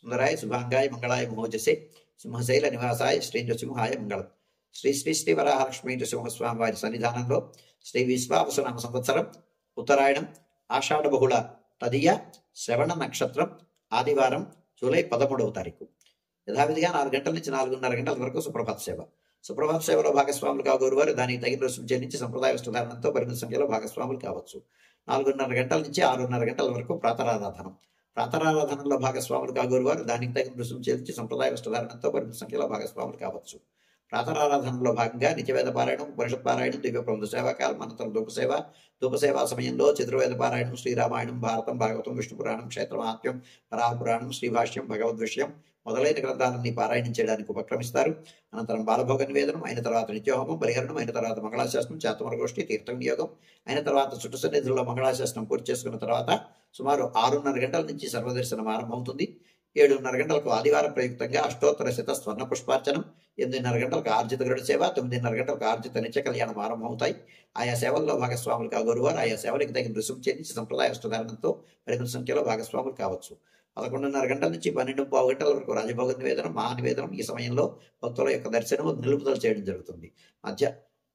సుందరాయ శుభాంగాయ మంగళాయ మహోజసే సింహశైల నివాసాయ శ్రీ నృసింహాయ మంగళం. శ్రీ శ్రీ శ్రీ వరాహలక్ష్మీ నృసింహస్వామి వారి సన్నిధానంలో శ్రీ విశ్వావసునామ సంవత్సరం ఉత్తరాయణం ఆషాఢ బహుళ తదియ శ్రవణ నక్షత్రం ఆదివారం జూలై 13వ తారీఖు యథావిధిగా 4 గంటల నుంచి 4:30 గంటల వరకు సుప్రభాత సేవ. సుప్రభాత సేవలో భాగస్వాములు కాగోరు వారు దానికి తగిన రుసుము చెల్లించి సంప్రదాయ వస్త్రధారణంతో పరిమిత సంఖ్యలో భాగస్వాములు కావచ్చు. 4:30 గంటల నుంచి 6:30 గంటల వరకు ప్రాతరారాధనం. ప్రాతరారాధనలో భాగస్వాములు కాగోరు వారు దానికి తగిన రుసుము చెల్లించి సంప్రదాయ వస్త్రధారణంతో పరిమిత సంఖ్యలో భాగస్వాములు కావచ్చు. ప్రాతరారాధనలో భాగంగా నిత్యవేద పారాయణం, ఉపనిషత్ పారాయణం, దివ్య ప్రబంధ సేవాకాలం, అనంతరం ధూపసేవ సమయంలో చతుర్వేద పారాయణం, శ్రీరామాయణం, భారతం, భాగవతం, విష్ణు పురాణం, క్షేత్ర మహాత్మ్యం, వరాహపురాణం, శ్రీభాష్యం, భగవద్ విషయం మొదలైన గ్రంథాలన్నీ పారాయణం చేయడానికి ఉపక్రమిస్తారు. అనంతరం బాలభోగ నివేదనం అయిన తర్వాత నిత్యహోమం, పరిహరణం అయిన తర్వాత మంగళాశాసనం, చాతుమర గోష్ఠి, తీర్థం వినియోగం అయిన తర్వాత చుట్టు సన్నిధుల్లో మంగళాశాసనం పూర్తి చేసుకున్న తర్వాత సుమారు 6:30 గంటల నుంచి సర్వదర్శనం ఆరంభమవుతుంది. 7:30 గంటలకు ఆదివారం ప్రయుక్తంగా అష్టోత్తర శత స్వర్ణ పుష్పార్చనం, 8:30 గంటలకు ఆర్జిత గరుడ సేవ, 9:30 గంటలకు ఆర్జిత నిత్య కళ్యాణం ఆరంభమవుతాయి. ఆయా సేవల్లో భాగస్వాములు కాగోరువారు ఆయా సేవలకు తగిన రుసుము చెల్లించి సంప్రదాయ వస్త్రధారణంతో పరిమిత సంఖ్యలో భాగస్వాములు కావచ్చు. 11:30 గంటల నుంచి 12:15 గంటల వరకు రాజభోగ నివేదనం, మహానివేదనం. ఈ సమయంలో భక్తుల యొక్క దర్శనం నిలుపుదల చేయడం జరుగుతుంది.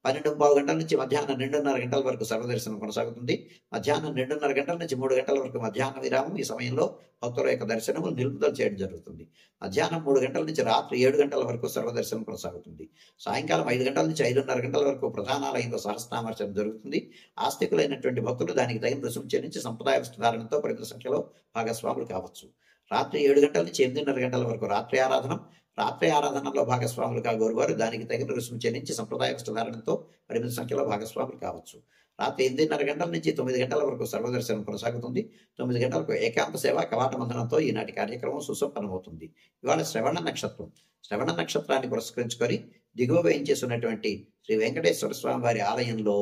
12:15 గంటల నుంచి మధ్యాహ్నం 2:30 గంటల వరకు సర్వదర్శనం కొనసాగుతుంది. మధ్యాహ్నం 2:30 గంటల నుంచి 3 గంటల వరకు మధ్యాహ్న విరామం. ఈ సమయంలో భక్తుల యొక్క దర్శనము నిలుపుదల చేయడం జరుగుతుంది. మధ్యాహ్నం 3 గంటల నుంచి రాత్రి 7 గంటల వరకు సర్వదర్శనం కొనసాగుతుంది. సాయంకాలం 5 గంటల నుంచి 5:30 గంటల వరకు ప్రధానాలయంలో సహస్రనామార్చన జరుగుతుంది. ఆస్తికులైనటువంటి భక్తులు దానికి తగిన రుసుము చెల్లించి సంప్రదాయ వస్త్రధారణతో పరిమిత సంఖ్యలో భాగస్వాములు కావచ్చు. రాత్రి 7 గంటల నుంచి 8:30 గంటల వరకు రాత్రి ఆరాధనం. రాత్రి ఆరాధనలో భాగస్వాములు కాగోరువారు దానికి తగిన రుసుము చెల్లించి సంప్రదాయ వస్త్రధారణతో పరిమిత సంఖ్యలో భాగస్వాములు కావచ్చు. రాత్రి 8:30 గంటల నుంచి 9 గంటల వరకు సర్వదర్శనం కొనసాగుతుంది. 9 గంటలకు ఏకాంత సేవ కవాట మందనంతో ఈనాటి కార్యక్రమం సుసంపన్నమవుతుంది. ఇవాళ శ్రవణ నక్షత్రం. శ్రవణ నక్షత్రాన్ని పురస్కరించుకొని దిగువ వేయించేస్తున్నటువంటి శ్రీ వెంకటేశ్వర స్వామి వారి ఆలయంలో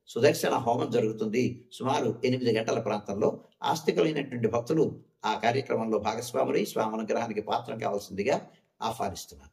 సుదర్శన హోమం జరుగుతుంది. సుమారు 8 గంటల ప్రాంతంలో ఆస్తికులైనటువంటి భక్తులు ఆ కార్యక్రమంలో భాగస్వాములై స్వామి అనుగ్రహానికి పాత్రం కావాల్సిందిగా ఆహ్వానిస్తున్నాను.